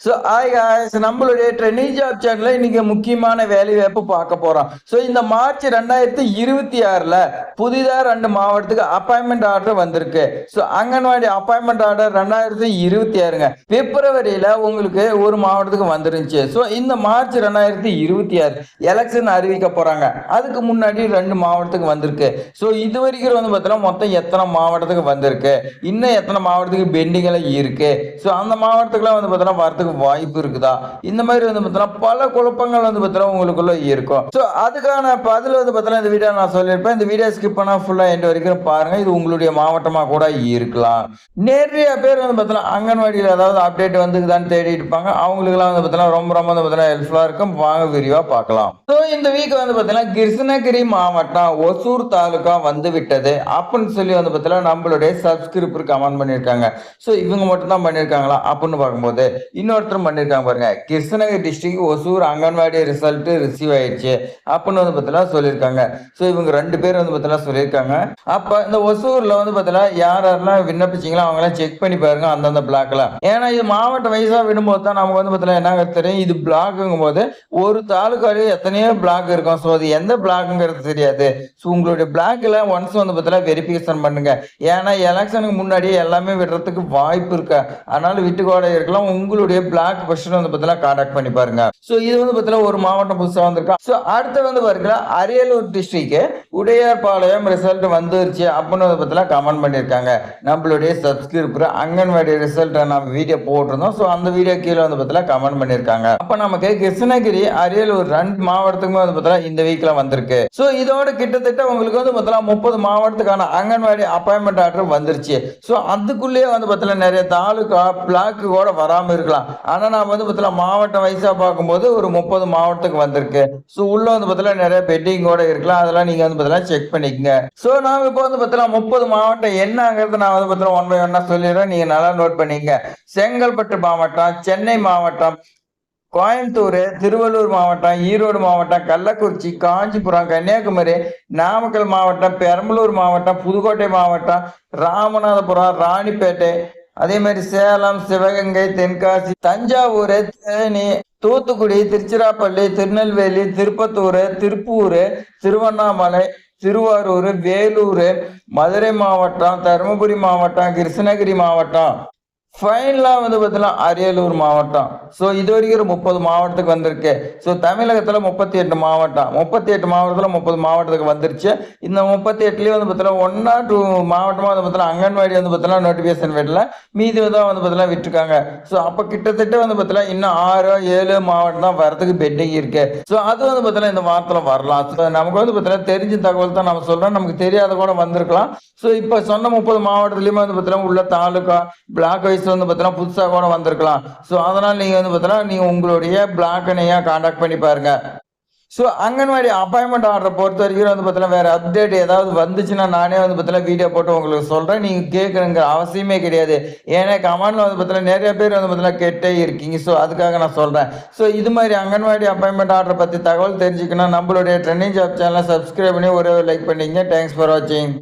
Hi guys, நம்மளுடைய trending job சேனல்ல இன்னைக்கு முக்கியமான வேலை வாய்ப்பு பார்க்க போறோம். இந்த மார்ச் 2026ல புதிதா 2 மாவட்டத்துக்கு அப்பாயின்மெண்ட் ஆர்டர் வந்திருக்கு. அங்கன்வாடி அப்பாயின்மெண்ட் ஆர்டர் 2026ங்க. பிப்ரவரியில உங்களுக்கு ஒரு மாவட்டத்துக்கு வந்துருந்துச்சு. இந்த மார்ச் 2026 எலெக்ஷன் அறிவிக்க போறாங்க. அதுக்கு முன்னாடி 2 மாவட்டத்துக்கு வந்திருக்கு. இது வரைக்கும் வந்து பார்த்தீங்கன்னா மொத்தம் எத்தனை மாவட்டத்துக்கு வந்திருக்கு, இன்னும் எத்தனை மாவட்டத்துக்கு பெண்டிங்ல இருக்கு, அந்த மாவட்டத்துக்குலாம் வந்து பார்த்தீங்கன்னா வரதுக்கு வாய்ப்பு இருக்குதா, இந்த மாதிரி வந்து பார்த்தீங்கன்னா பல குழப்பங்கள் வந்து பார்த்தீங்கன்னா உங்களுக்குள்ள இருக்கும். அதுக்கான பதில் வந்து பார்த்தீங்கன்னா இந்த வீடியோ நான் சொல்லியிருப்பேன். இந்த வீடியோ ஸ்கிப் பண்ணா ஃபுல்லா எண்ட் வரைக்கும் பாருங்க. இது உங்களுடைய மாவட்டமா கூட இருக்கலாம். நிறைய பேர் வந்து பார்த்தீங்கன்னா அங்கன்வாடியில் ஏதாவது அப்டேட் வந்துக்குதான்னு தேடிட்டு இருப்பாங்க. அவங்களுக்குலாம் வந்து பார்த்தீங்கன்னா ரொம்ப ரொம்ப வந்து பார்த்தீங்கன்னா ஹெல்ப்ஃபுல்லா இருக்கும். வாங்க விரிவா பார்க்கலாம். இந்த வீக் வந்து பார்த்தீங்கன்னா கிருஷ்ணகிரி மாவட்டம் ஒசூர் தாலுகா வந்து விட்டது அப்படின்னு சொல்லி வந்து பார்த்தீங்கன்னா நம்மளுடைய சப்ஸ்கிரிப்பர் கமெண்ட் பண்ணியிருக்காங்க. இவங்க மட்டும் தான் பண்ணியிருக்காங்களா அப்படின்னு பார்க்கும்போது இன்னொருத்தரும் பண்ணியிருக்காங்க பாருங்க. Krishnagiri district Hosur anganwadi result receive ஆயிடுச்சு அப்படின்னு வந்து பார்த்தீங்கன்னா சொல்லியிருக்காங்க. இவங்க 2 பேர் வந்து பார்த்தீங்கன்னா சொல்லியிருக்காங்க. அப்ப இந்த ஒசூர்ல வந்து பார்த்தீங்கன்னா யாரெல்லாம் விண்ணப்பிச்சீங்களோ அவங்களாம் செக் பண்ணி பாருங்க அந்தந்த பிளாக்ல. ஏன்னா இது மாவட்ட வயசா விடும்போது தான் நமக்கு வந்து பார்த்தீங்கன்னா என்ன தெரியும், இது பிளாக்குங்கும் போது ஒரு தாலுக்காலே எத்தனையோ பிளாக் இருக்கும். அது எந்த பிளாக்குங்கிறது தெரியாது. உங்களுடைய பிளாக்ல ஒன்ஸ் வந்து பார்த்தீங்கன்னா வெரிஃபிகேஷன் பண்ணுங்க. ஏன்னா எலெக்ஷனுக்கு முன்னாடி எல்லாமே விடுறதுக்கு வாய்ப்பு இருக்கு. அதனால விட்டுக்கோட இருக்கலாம். உங்களுடைய பிளாக் பர்சன் வந்து பார்த்தீங்கன்னா கான்டாக்ட் பண்ணி பாருங்க. இது வந்து பார்த்தீங்கன்னா ஒரு மாவட்டம் புதுசா வந்திருக்கா. அடுத்து வந்து பாருங்க அரியலூர் டிஸ்ட்ரிக்ட் உடையார்பாளையம் ரிசல்ட் வந்துருச்சு அப்படின்னு வந்து பார்த்தீங்கன்னா கமெண்ட் பண்ணியிருக்காங்க நம்மளுடைய சப்ஸ்கிரிப்பர். அங்கன்வாடி ரிசல்ட் நம்ம வீடியோ போட்டிருந்தோம். அந்த வீடியோ கீழே வந்து பார்த்தீங்கன்னா கமெண்ட் பண்ணியிருக்காங்க. அப்ப நமக்கு கிருஷ்ணகிரி அரியலூர் 2 மாவட்டத்துக்குமே வந்து பார்த்தீங்கன்னா இந்த வீக்ல வந்திருக்கு. இதோட கிட்டத்தட்ட உங்களுக்கு வந்து பார்த்தீங்கன்னா 30 மாவட்டத்துக்கான அங்கன்வாடி அப்பாயின்மெண்ட் ஆர்டர் வந்துருச்சு. அதுக்குள்ளேயே வந்து பார்த்தீங்கன்னா நிறைய தாலுகா பிளாக் கூட வராம இருக்கலாம். ஆனா நான் வந்து பார்த்தீங்கன்னா மாவட்ட வயசா பார்க்கும்போது ஒரு 30 மாவட்டத்துக்கு வந்திருக்கு. உள்ள வந்து பார்த்தீங்கன்னா நிறைய பெட்டிங் கூட இருக்கலாம். அதெல்லாம் நீங்க வந்து பார்த்தீங்கன்னா செக் பண்ணிக்கங்க. நாம இப்போ வந்து பார்த்தீங்கன்னா 30 மாவட்டம் என்னங்கிறது நான் வந்து பார்த்தீங்கன்னா 1 by 1 சொல்லிடுறேன். நீங்க நல்லா நோட் பண்ணிக்கங்க. செங்கல்பட்டு மாவட்டம், சென்னை மாவட்டம், கோயம்புத்தூர், திருவள்ளூர் மாவட்டம், ஈரோடு மாவட்டம், கள்ளக்குறிச்சி, காஞ்சிபுரம், கன்னியாகுமரி, நாமக்கல் மாவட்டம், பெரம்பலூர் மாவட்டம், புதுக்கோட்டை மாவட்டம், ராமநாதபுரம், ராணிப்பேட்டை, அதே மாதிரி சேலம், சிவகங்கை, தென்காசி, தஞ்சாவூர், தேனி, தூத்துக்குடி, திருச்சிராப்பள்ளி, திருநெல்வேலி, திருப்பத்தூர், திருப்பூர், திருவண்ணாமலை, திருவாரூர், வேலூர், மதுரை மாவட்டம், தருமபுரி மாவட்டம், கிருஷ்ணகிரி மாவட்டம், ஃபைனலா வந்து பார்த்தீங்கன்னா அரியலூர் மாவட்டம். இது வரைக்கும் 30 மாவட்டத்துக்கு வந்திருக்கு. தமிழகத்துல 38 மாவட்டம், 38 மாவட்டத்துல 30 மாவட்டத்துக்கு வந்துருச்சு. இந்த 38லயே வந்து பார்த்தீங்கன்னா 1 or 2 மாவட்டமா வந்து பார்த்தீங்கன்னா அங்கன்வாடி வந்து பார்த்தீங்கன்னா நோட்டிபிகேஷன் விடல, மீதி தான் வந்து பார்த்தீங்கன்னா விட்டுருக்காங்க. அப்ப கிட்டத்தட்ட வந்து பார்த்தீங்கன்னா இன்னும் 6 or 7 மாவட்டம் தான் வரதுக்கு பெண்டிங் இருக்கு. அது வந்து பார்த்தீங்கன்னா இந்த வாரத்துல வரலாம். நமக்கு வந்து பார்த்தீங்கன்னா தெரிஞ்ச தகவல் தான் நம்ம சொல்றோம். நமக்கு தெரியாத கூட வந்திருக்கலாம். இப்ப சொன்ன 30 மாவட்டத்திலயுமே வந்து பார்த்தீங்கன்னா உள்ள தாலுகா பிளாக் வைஸ் வந்து பார்த்தீங்கன்னா புதுசா கூட வந்திருக்கலாம். அதனால நீங்க வந்து பார்த்தீங்கன்னா நீங்க உங்களுடைய பிளாக் நீங்க கான்டாக்ட் பண்ணி பாருங்க. அங்கன்வாடி அப்பாயின்மெண்ட் ஆர்டர் பொறுத்த வரைக்கும் வந்து பார்த்தீங்கன்னா வேற அப்டேட் ஏதாவது வந்துச்சுன்னா நானே வந்து பார்த்தீங்கன்னா வீடியோ போட்டு உங்களுக்கு சொல்றேன். நீங்க கேட்கணுங்கிற அவசியமே கிடையாது. ஏன்னா கமெண்ட்ல வந்து பார்த்தீங்கன்னா நிறைய பேர் வந்து பார்த்தீங்கன்னா கேட்டே இருக்கீங்க. அதுக்காக நான் சொல்றேன். இது மாதிரி அங்கன்வாடி அப்பாயின்மெண்ட் ஆர்டர் பத்தி தகவல் தெரிஞ்சுக்கணும் நம்மளுடைய ட்ரெண்டிங் ஜாப் சேனலை சப்ஸ்கிரைப் பண்ணி ஒரே லைக் பண்ணிங்க. தேங்க்ஸ் ஃபார் வாட்சிங்.